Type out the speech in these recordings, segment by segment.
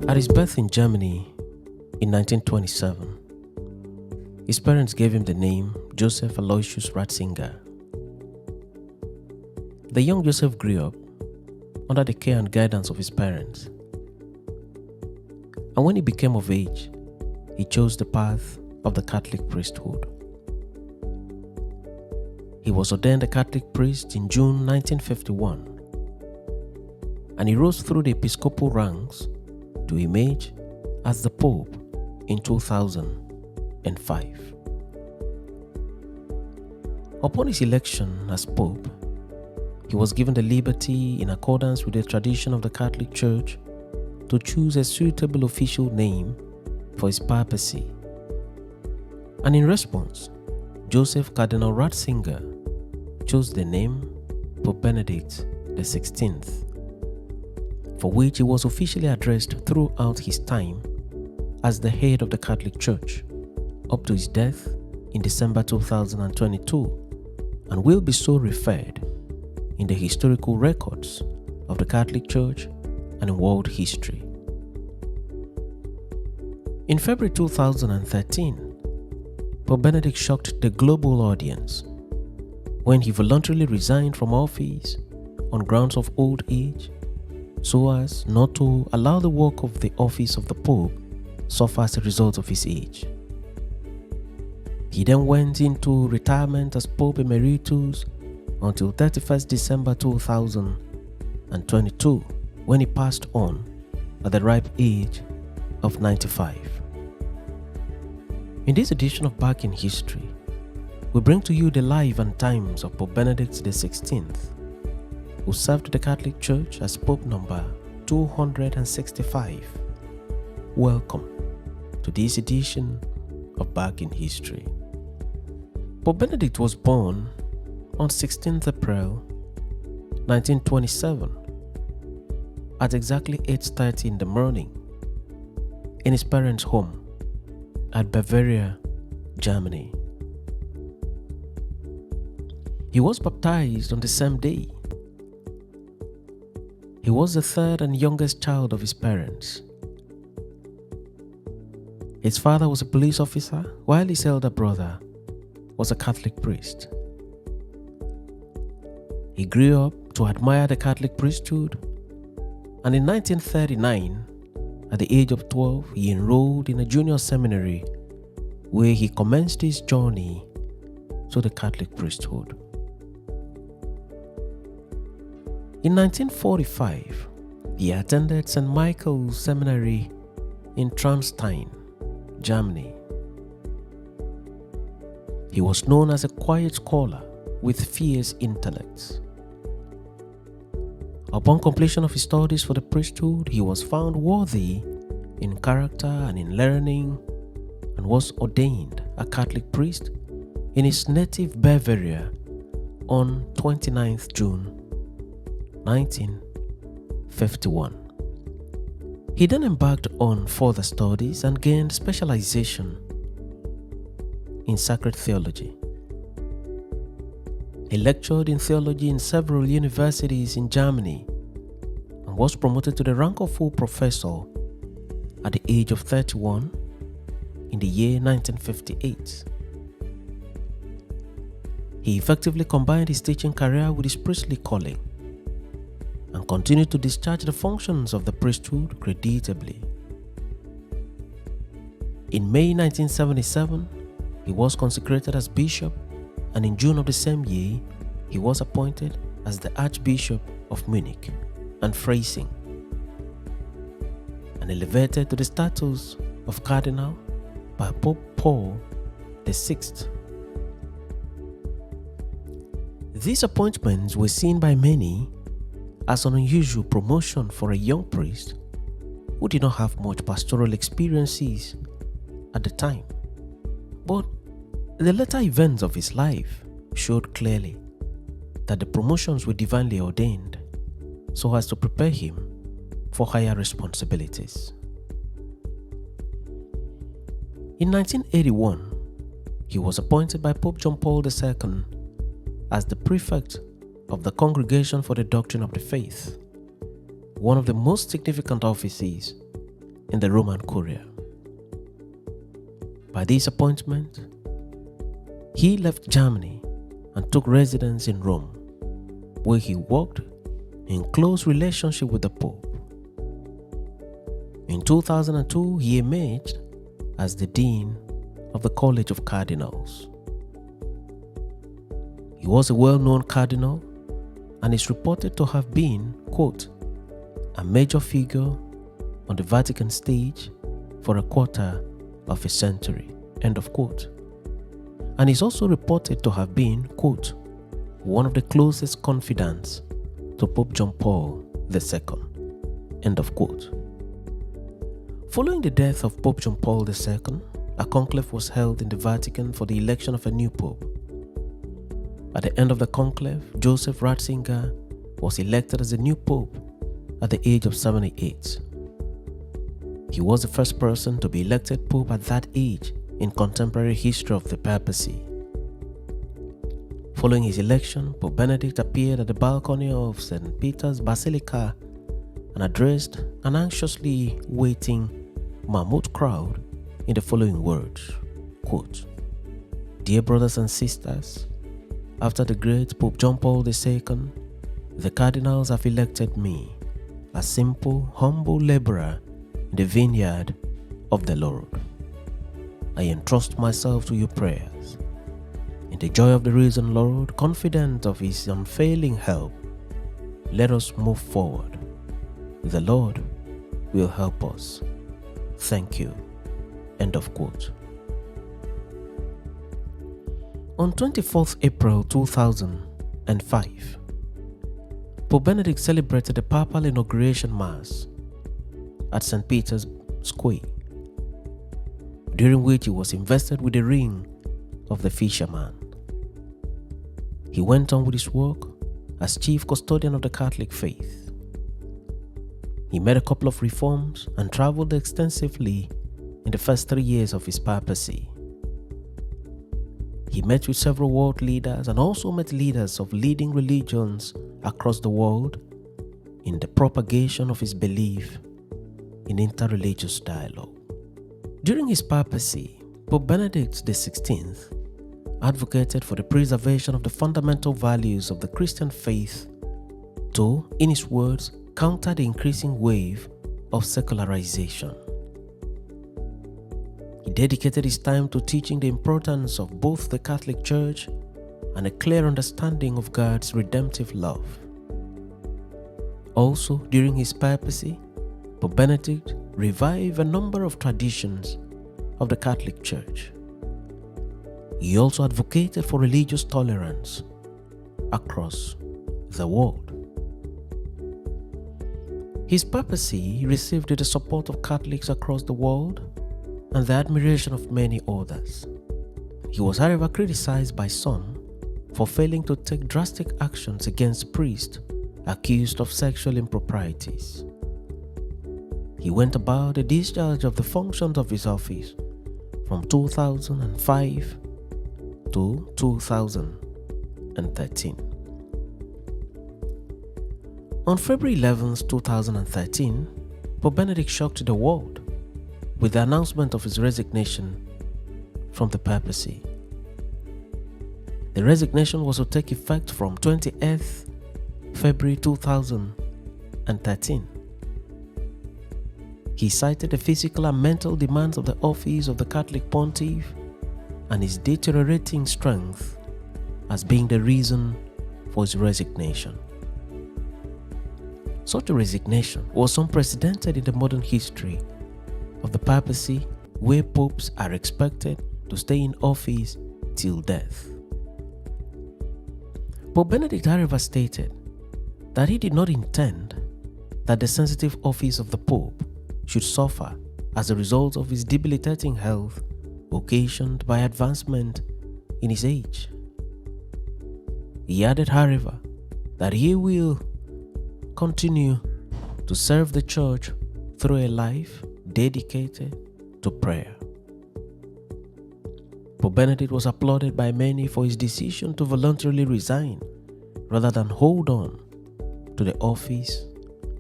At his birth in Germany in 1927, his parents gave him the name Joseph Aloysius Ratzinger. The young Joseph grew up under the care and guidance of his parents. And when he became of age, he chose the path of the Catholic priesthood. He was ordained a Catholic priest in June 1951, and he rose through the episcopal ranks to emerge as the Pope in 2005. Upon his election as Pope, he was given the liberty, in accordance with the tradition of the Catholic Church, to choose a suitable official name for his papacy. And in response, Joseph Cardinal Ratzinger chose the name Pope Benedict XVI, for which he was officially addressed throughout his time as the head of the Catholic Church, up to his death in December 2022, and will be so referred in the historical records of the Catholic Church and in world history. In February 2013, Pope Benedict shocked the global audience when he voluntarily resigned from office on grounds of old age, so as not to allow the work of the office of the Pope suffer as a result of his age. He then went into retirement as Pope Emeritus until 31st December 2022, when he passed on at the ripe age of 95. In this edition of Back in History, we bring to you the life and times of Pope Benedict XVI, who served the Catholic Church as Pope number 265. Welcome to this edition of Back in History. Pope Benedict was born on 16th April 1927 at exactly 8:30 in the morning in his parents' home at Bavaria, Germany. He was baptized on the same day. He was the third and youngest child of his parents. His father was a police officer, while his elder brother was a Catholic priest. He grew up to admire the Catholic priesthood, and in 1939, at the age of 12, he enrolled in a junior seminary where he commenced his journey to the Catholic priesthood. In 1945, he attended St. Michael's Seminary in Traunstein, Germany. He was known as a quiet scholar with fierce intellect. Upon completion of his studies for the priesthood, he was found worthy in character and in learning, and was ordained a Catholic priest in his native Bavaria on 29th June 1951. He then embarked on further studies and gained specialization in sacred theology. He lectured in theology in several universities in Germany and was promoted to the rank of full professor at the age of 31 in the year 1958. He effectively combined his teaching career with his priestly calling and continued to discharge the functions of the priesthood creditably. In May 1977, he was consecrated as bishop, and in June of the same year, he was appointed as the Archbishop of Munich and Freising, and elevated to the status of cardinal by Pope Paul VI. These appointments were seen by many as an unusual promotion for a young priest who did not have much pastoral experiences at the time. But the later events of his life showed clearly that the promotions were divinely ordained so as to prepare him for higher responsibilities. In 1981, he was appointed by Pope John Paul II as the prefect of the Congregation for the Doctrine of the Faith, one of the most significant offices in the Roman Curia. By this appointment, he left Germany and took residence in Rome, where he worked in close relationship with the Pope. In 2002, he emerged as the Dean of the College of Cardinals. He was a well-known cardinal and is reported to have been, quote, a major figure on the Vatican stage for a quarter of a century, end of quote, and is also reported to have been, quote, one of the closest confidants to Pope John Paul II, end of quote. Following the death of Pope John Paul II, a conclave was held in the Vatican for the election of a new pope. At the end of the conclave, Joseph Ratzinger was elected as the new pope at the age of 78. He was the first person to be elected pope at that age in contemporary history of the papacy. Following his election, Pope Benedict appeared at the balcony of St. Peter's Basilica and addressed an anxiously waiting mammoth crowd in the following words, quote, "Dear brothers and sisters, after the great Pope John Paul II, the cardinals have elected me, a simple, humble laborer in the vineyard of the Lord. I entrust myself to your prayers. In the joy of the risen Lord, confident of his unfailing help, let us move forward. The Lord will help us. Thank you." End of quote. On 24th April 2005, Pope Benedict celebrated the Papal Inauguration Mass at St. Peter's Square, during which he was invested with the ring of the fisherman. He went on with his work as chief custodian of the Catholic faith. He made a couple of reforms and traveled extensively in the first 3 years of his papacy. He met with several world leaders and also met leaders of leading religions across the world in the propagation of his belief in interreligious dialogue. During his papacy, Pope Benedict XVI advocated for the preservation of the fundamental values of the Christian faith to, in his words, counter the increasing wave of secularization. He dedicated his time to teaching the importance of both the Catholic Church and a clear understanding of God's redemptive love. Also, during his papacy, Pope Benedict revived a number of traditions of the Catholic Church. He also advocated for religious tolerance across the world. His papacy received the support of Catholics across the world and the admiration of many others. He was, however, criticized by some for failing to take drastic actions against priests accused of sexual improprieties. He went about the discharge of the functions of his office from 2005 to 2013. On February 11, 2013, Pope Benedict shocked the world with the announcement of his resignation from the papacy. The resignation was to take effect from 28th February 2013. He cited the physical and mental demands of the office of the Catholic pontiff and his deteriorating strength as being the reason for his resignation. Such a resignation was unprecedented in the modern history of the papacy, where popes are expected to stay in office till death. Pope Benedict, however, stated that he did not intend that the sensitive office of the Pope should suffer as a result of his debilitating health occasioned by advancement in his age. He added, however, that he will continue to serve the Church through a life dedicated to prayer. Pope Benedict was applauded by many for his decision to voluntarily resign rather than hold on to the office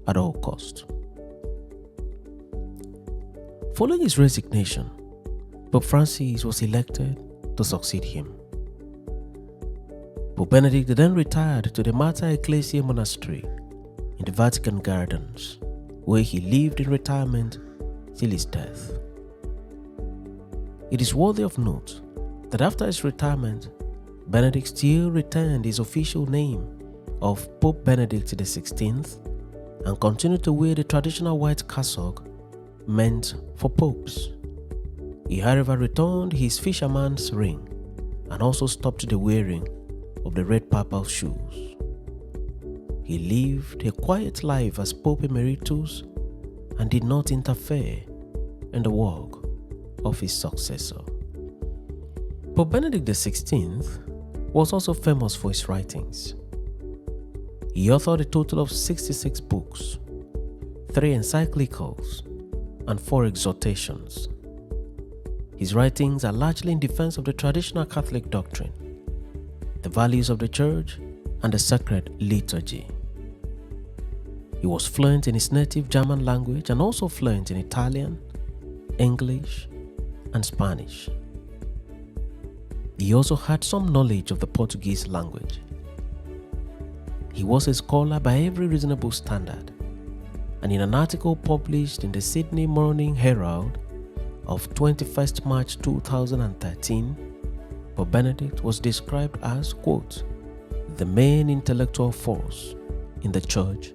at all cost. Following his resignation, Pope Francis was elected to succeed him. Pope Benedict then retired to the Mater Ecclesiae Monastery in the Vatican Gardens, where he lived in retirement till his death. It is worthy of note that after his retirement, Benedict still retained his official name of Pope Benedict XVI and continued to wear the traditional white cassock meant for popes. He, however, returned his fisherman's ring and also stopped the wearing of the red papal shoes. He lived a quiet life as Pope Emeritus and did not interfere in the work of his successor. Pope Benedict XVI was also famous for his writings. He authored a total of 66 books, 3 encyclicals, and 4 exhortations. His writings are largely in defense of the traditional Catholic doctrine, the values of the Church, and the sacred liturgy. He was fluent in his native German language and also fluent in Italian, English, and Spanish. He also had some knowledge of the Portuguese language. He was a scholar by every reasonable standard, and in an article published in the Sydney Morning Herald of 21st March 2013, Pope Benedict was described as, quote, the main intellectual force in the Church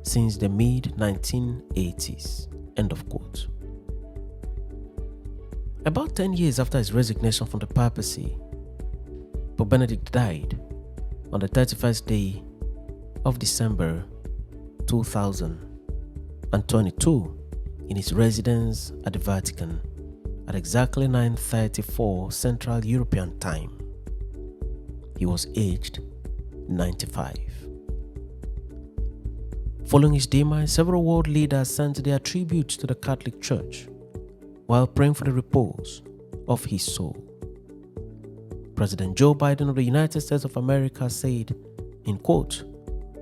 since the mid-1980s, end of quote. About 10 years after his resignation from the papacy, Pope Benedict died on the 31st day of December 2022 in his residence at the Vatican at exactly 9:34 Central European Time. He was aged 95. Following his demise, several world leaders sent their tributes to the Catholic Church while praying for the repose of his soul. President Joe Biden of the United States of America said, in quote,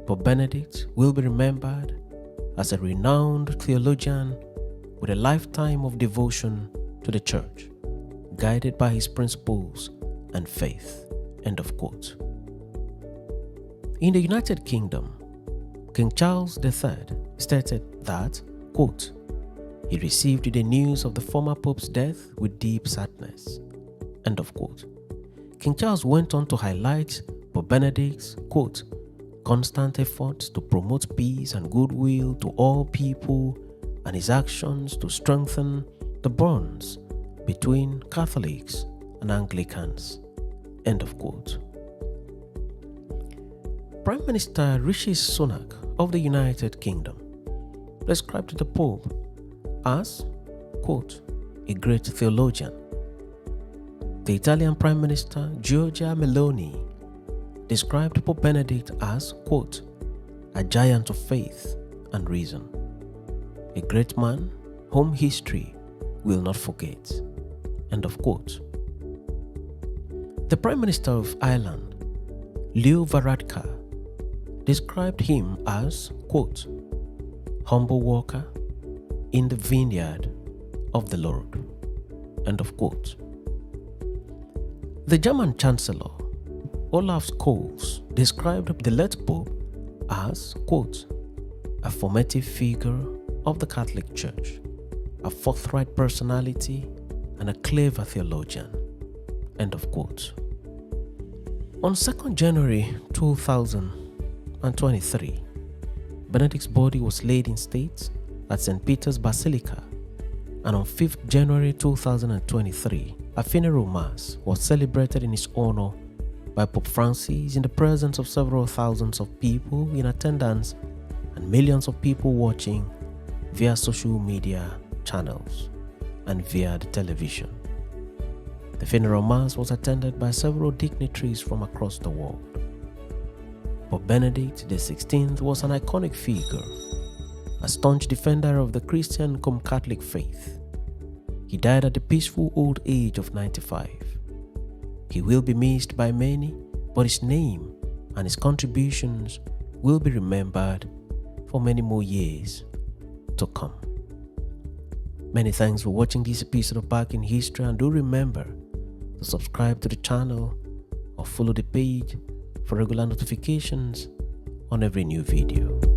Pope Benedict will be remembered as a renowned theologian with a lifetime of devotion to the Church, guided by his principles and faith, end of quote. In the United Kingdom, King Charles III stated that, quote, he received the news of the former Pope's death with deep sadness, end of quote. King Charles went on to highlight Pope Benedict's, quote, constant efforts to promote peace and goodwill to all people and his actions to strengthen the bonds between Catholics and Anglicans, end of quote. Prime Minister Rishi Sunak of the United Kingdom described the Pope as, quote, a great theologian. The Italian Prime Minister Giorgia Meloni described Pope Benedict as, quote, a giant of faith and reason, a great man whom history will not forget, end of quote. The Prime Minister of Ireland, Leo Varadkar, described him as, quote, humble worker in the vineyard of the Lord, end of quote. The German Chancellor, Olaf Scholz, described the late Pope as, quote, a formative figure of the Catholic Church, a forthright personality, and a clever theologian, end of quote. On 2nd January 2023, Benedict's body was laid in state at St. Peter's Basilica, and on 5th January 2023, a funeral mass was celebrated in his honor by Pope Francis in the presence of several thousands of people in attendance and millions of people watching via social media channels and via the television. The funeral mass was attended by several dignitaries from across the world. Pope Benedict XVI was an iconic figure, a staunch defender of the Christian cum Catholic faith. He died at the peaceful old age of 95. He will be missed by many, but his name and his contributions will be remembered for many more years to come. Many thanks for watching this episode of Back in History, and do remember to subscribe to the channel or follow the page for regular notifications on every new video.